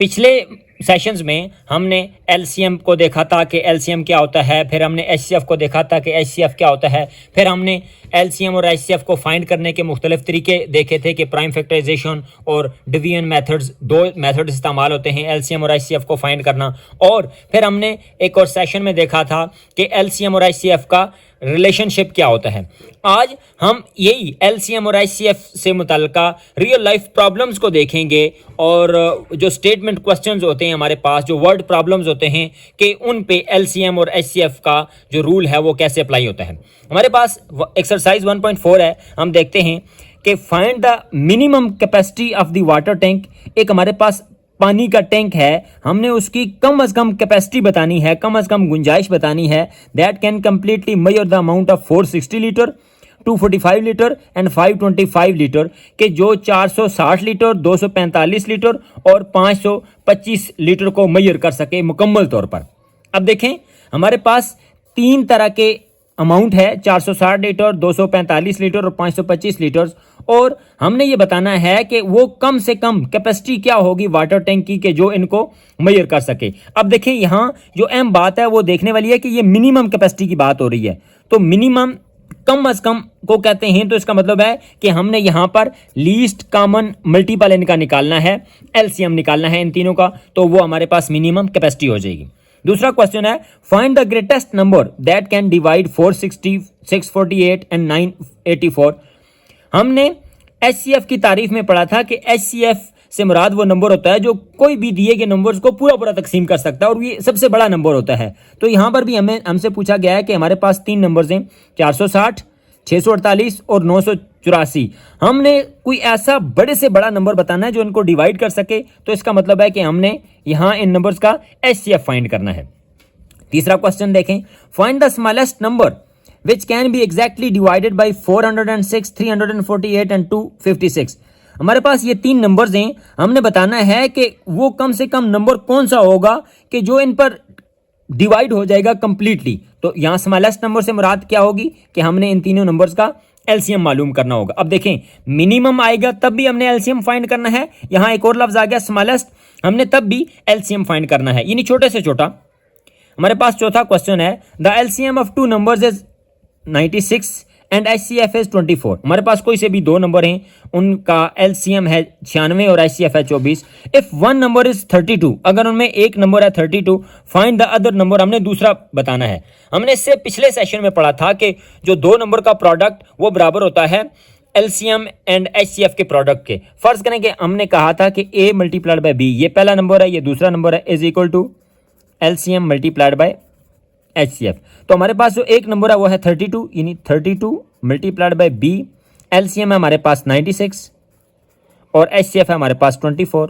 पिछले सेशंस में हमने एलसीएम को देखा था कि एलसीएम क्या होता है, फिर हमने एचसीएफ को देखा था कि एचसीएफ क्या होता है, फिर हमने एलसीएम और एचसीएफ को फाइंड करने के मुख्तलिफ तरीके देखे थे कि प्राइम फैक्टराइजेशन और डिवीजन मेथड्स, दो मेथड्स इस्तेमाल होते हैं एलसीएम और एचसीएफ को फाइंड करना। और फिर हमने एक और सेशन में देखा था कि एलसीएम और एचसीएफ का रिलेशनशिप क्या होता है। आज हम यही एलसीएम और एचसीएफ से मुतल्लिका रियल लाइफ प्रॉब्लम्स को देखेंगे और जो स्टेटमेंट क्वेश्चंस होते हैं हमारे पास, जो वर्ड प्रॉब्लम्स होते हैं कि उन पे एलसीएम और एचसीएफ का जो रूल है वो कैसे अप्लाई होता है। हमारे पास एक्सरसाइज 1.4 है, हम देखते हैं कि find the minimum capacity of the water tank. एक हमारे पास पानी का टैंक है, हमने उसकी कम से कम कैपेसिटी बतानी है, कम से कम गुंजाइश बतानी है। That can completely measure the amount of 460 litre, 245 litre and 525 litre के जो 460 लीटर, 245 लीटर और 525 लीटर को मेजर कर सके मुकम्मल तौर पर। अब देखें हमारे पास तीन तरह के अमाउंट है, 460 लीटर, 245 लीटर और 525 लीटर, और हमने ये बताना है कि वो कम से कम कैपेसिटी क्या होगी वाटर टैंक की कि जो इनको मेजर कर सके। अब देखें यहाँ जो अहम बात है वो देखने वाली है कि ये मिनिमम कैपेसिटी की बात हो रही है, तो मिनिमम कम से कम को कहते हैं, तो इसका मतलब है कि हमने यहाँ पर लीस्ट कॉमन मल्टीपल इनका निकालना है, एलसीएम निकालना है इन तीनों का, तो वो हमारे पास मिनिमम कैपेसिटी हो जाएगी। दूसरा क्वेश्चन है find the greatest number that can divide 460, 648 and 984। हमने एचसीएफ की तारीफ में पढ़ा था कि एचसीएफ से मुराद वो नंबर होता है जो कोई भी दिए गए नंबर्स को पूरा पूरा तकसीम कर सकता है और ये सबसे बड़ा नंबर होता है। तो यहाँ पर भी हमसे पूछा गया है कि हमारे पास तीन नंबर्स हैं, 460, 648 और 984। हमने कोई ऐसा बड़े से बड़ा नंबर बताना है जो इनको डिवाइड कर सके, तो इसका मतलब है कि हमने यहाँ इन नंबर्स का एचसीएफ फाइंड करना है। तीसरा क्वेश्चन देखें, find the smallest number which can be exactly divided by 406, 348 and 256। हमारे पास ये तीन नंबर्स हैं, हमने बताना है कि वो कम से कम नंबर कौन सा होगा कि जो इन पर डिवाइड हो जाएगा कंप्लीटली। तो यहाँ स्मॉलेस्ट नंबर से मुराद क्या होगी कि हमने इन तीनों नंबर्स का एलसीएम मालूम करना होगा। अब देखें मिनिमम आएगा तब भी हमने एलसीएम फाइंड करना है, यहाँ एक और लफ्ज आ गया स्मॉलेस्ट, हमने तब भी एलसीएम फाइंड करना है, यानी छोटे से छोटा। हमारे पास चौथा क्वेश्चन है the LCM of two numbers is 96 and HCF is 24। हमारे पास कोई से भी दो नंबर हैं, उनका एलसीएम है 96 और एचसीएफ है 24। इफ वन नंबर इज 32, अगर उनमें एक नंबर है 32, फाइंड द अदर नंबर, हमने दूसरा बताना है। हमने इससे पिछले सेशन में पढ़ा था कि जो दो नंबर का प्रोडक्ट वो बराबर होता है एलसीएम एंड एचसीएफ के प्रोडक्ट के। फर्ज करें कि हमने कहा था कि ए मल्टीप्लाइड बाय बी, ये पहला नंबर है, ये दूसरा नंबर है, is equal to LCM multiplied by HCF. तो हमारे पास जो एक नंबर है वो है 32, यानी 32 मल्टीप्लाइड बाय बी, एलसीएम है हमारे पास 96 और एचसीएफ है हमारे पास 24।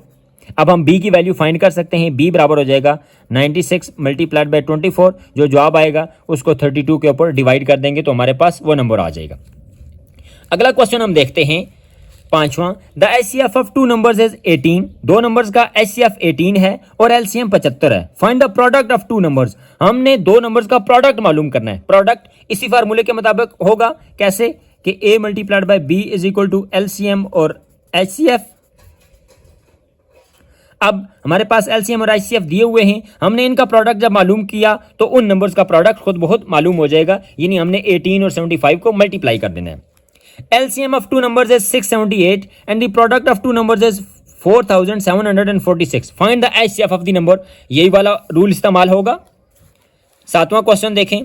अब हम बी की वैल्यू फाइंड कर सकते हैं, बी बराबर हो जाएगा 96 मल्टीप्लाइड बाय 24, जो जवाब आएगा उसको 32 के ऊपर डिवाइड कर देंगे तो हमारे पास वो नंबर आ जाएगा। अगला क्वेश्चन हम देखते हैं पांचवा, the HCF of two numbers is 18। दो नंबर्स का एचसीएफ 18 है और एलसीएम 75 है। Find the product of two numbers, हमने दो नंबर्स का प्रोडक्ट मालूम करना है। प्रोडक्ट इसी फार्मूले के मुताबिक होगा, कैसे कि A multiplied by B is equal to LCM और एचसीएफ। अब हमारे पास एलसीएम और एचसीएफ दिए हुए हैं, हमने इनका प्रोडक्ट जब मालूम किया तो उन नंबर्स का प्रोडक्ट खुद बहुत मालूम हो जाएगा, यानी हमने 18 और 75 को मल्टीप्लाई कर देना है। LCM of two numbers is 678 and the product of two numbers is 4746. Find the HCF of the number. यही वाला रूल इस्तेमाल होगा। सातवां क्वेश्चन देखें,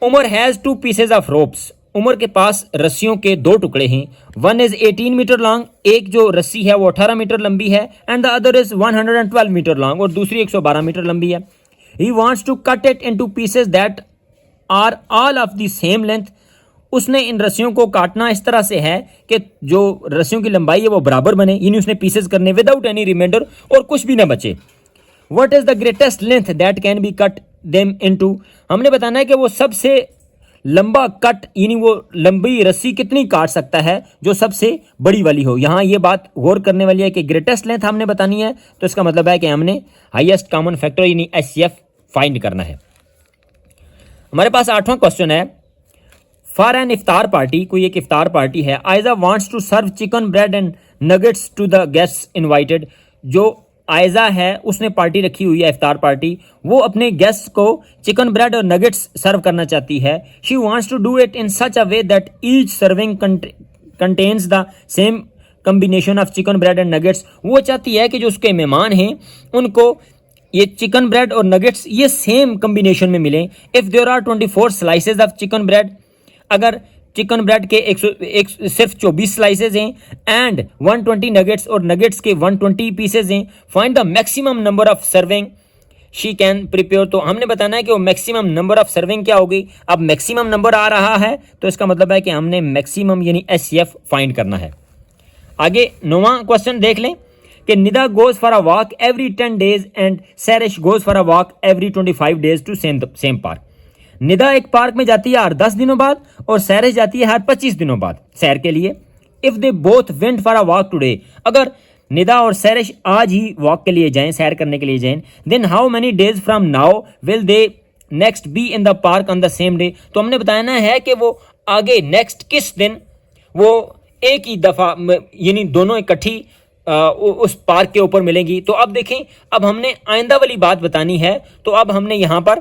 Umar has two pieces of ropes. Umar के पास रस्सियों के दो टुकड़े हैं, वन इज 18 मीटर लॉन्ग, एक जो रस्सी है वो 18 मीटर लंबी है, and the other is 112 metre long, और दूसरी 112 मीटर लंबी है। He wants to cut it into pieces that are all of the same length. उसने इन रस्सियों को काटना इस तरह से है कि जो रस्सियों की लंबाई है वो बराबर बने, यानी उसने पीसेस करने विदाउट एनी रिमाइंडर और कुछ भी ना बचे। What is the greatest length that can be cut them into. हमने बताना है कि वो सबसे लंबा कट, यानी वो लंबी रस्सी कितनी काट सकता है जो सबसे बड़ी वाली हो। यहाँ ये बात गौर करने वाली है कि ग्रेटेस्ट लेंथ हमने बतानी है, तो इसका मतलब है कि हमने हाईएस्ट कॉमन फैक्टर यानी एचसीएफ फाइंड करना है। हमारे पास आठवां क्वेश्चन है, फॉर एन इफ्तार पार्टी, कोई एक इफ्तार पार्टी है, Aiza wants to serve chicken bread and nuggets to the guests invited. जो आयजा है, उसने पार्टी रखी हुई है, इफ्तार पार्टी। वो अपने गेस्ट को चिकन ब्रेड और नगेट्स सर्व करना चाहती है। She wants to do it in such a way that each serving contains the same combination of chicken bread and nuggets. वो चाहती है कि जो उसके मेहमान हैं उनको ये चिकन ब्रेड और नगेट्स ये सेम कम्बिनेशन में मिलें। If there are 24 slices of chicken bread, अगर चिकन ब्रेड के सिर्फ 24 स्लाइसेज हैं एंड 120 नगेट्स और नगेट्स के 120 पीसेज हैं, find the maximum number of serving she can prepare. तो हमने बताना है कि वो मैक्सिमम नंबर ऑफ सर्विंग क्या होगी। अब मैक्सिमम नंबर आ रहा है तो इसका मतलब है कि हमने मैक्सिमम यानी HCF फाइंड करना है। आगे 9वां क्वेश्चन देख लें कि Nida goes for a walk every 10 days and Sairish goes for a walk every 25 days to same park. Nida एक पार्क में जाती है हर 10 दिनों बाद और सैरिश जाती है हर 25 दिनों बाद सैर के लिए। If they both went for a walk today, अगर निदा और सैरिश आज ही वॉक के लिए जाएं, सैर करने के लिए जाएं, then how many days from now will they next be in the park on the same day. तो हमने बताना है कि वो आगे नेक्स्ट किस दिन वो एक ही दफ़ा यानी दोनों इकट्ठी उस पार्क के ऊपर मिलेंगी। तो अब देखें, अब हमने आइंदा वाली बात बतानी है। तो अब हमने यहाँ पर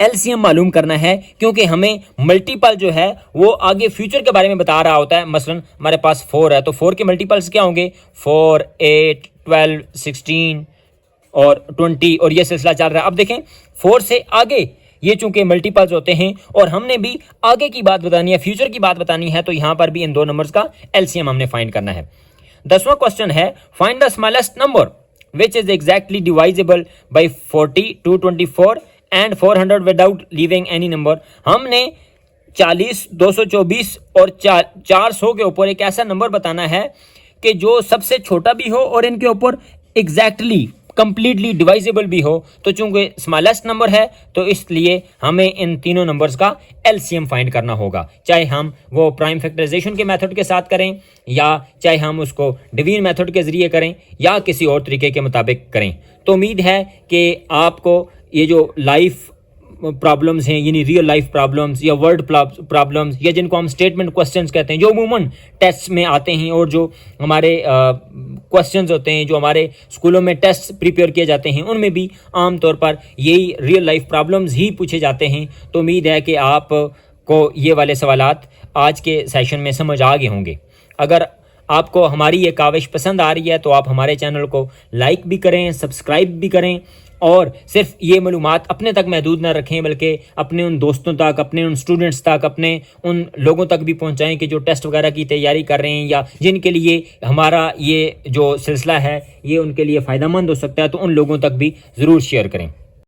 LCM मालूम करना है, क्योंकि हमें मल्टीपल जो है वो आगे फ्यूचर के बारे में बता रहा होता है। मसलन हमारे पास 4 है तो 4 के मल्टीपल्स क्या होंगे, 4, 8, 12, 16 और 20 और ये सिलसिला चल रहा है। अब देखें 4 से आगे ये चूंकि मल्टीपल्स होते हैं और हमने भी आगे की बात बतानी है, फ्यूचर की बात बतानी है, तो यहाँ पर भी इन दो नंबर्स का LCM हमने फाइंड करना है। 10वां क्वेश्चन है find the smallest number which is exactly divisible by 40, 224 and 400 without leaving any number. हमने 40, 224 और 400 के ऊपर एक ऐसा नंबर बताना है कि जो सबसे छोटा भी हो और इनके ऊपर एग्जैक्टली कंप्लीटली डिवाइजेबल भी हो। तो चूंकि स्मॉलेस्ट नंबर है तो इसलिए हमें इन तीनों नंबर्स का LCM फाइंड करना होगा, चाहे हम वो प्राइम फैक्टराइजेशन के मेथड के साथ करें या चाहे हम उसको डिवीजन मेथड के जरिए करें या किसी और तरीके के मुताबिक करें। तो उम्मीद है कि आपको ये जो लाइफ प्रॉब्लम्स हैं यानी रियल लाइफ प्रॉब्लम्स या वर्ड प्रॉब्लम्स या जिनको हम स्टेटमेंट क्वेश्चंस कहते हैं, जो अमूमन टेस्ट में आते हैं और जो हमारे क्वेश्चंस होते हैं, जो हमारे स्कूलों में टेस्ट प्रिपेयर किए जाते हैं, उनमें भी आम तौर पर यही रियल लाइफ प्रॉब्लम्स ही पूछे जाते हैं। तो उम्मीद है कि आपको ये वाले सवालात आज के सेशन में समझ आ गए होंगे। अगर आपको हमारी ये काविश पसंद आ रही है तो आप हमारे चैनल को लाइक भी करें, सब्सक्राइब भी करें और सिर्फ ये मालूमात अपने तक महदूद ना रखें बल्कि अपने उन दोस्तों तक, अपने उन स्टूडेंट्स तक, अपने उन लोगों तक भी पहुंचाएं कि जो टेस्ट वगैरह की तैयारी कर रहे हैं या जिनके लिए हमारा ये जो सिलसिला है ये उनके लिए फ़ायदेमंद हो सकता है। तो उन लोगों तक भी ज़रूर शेयर करें।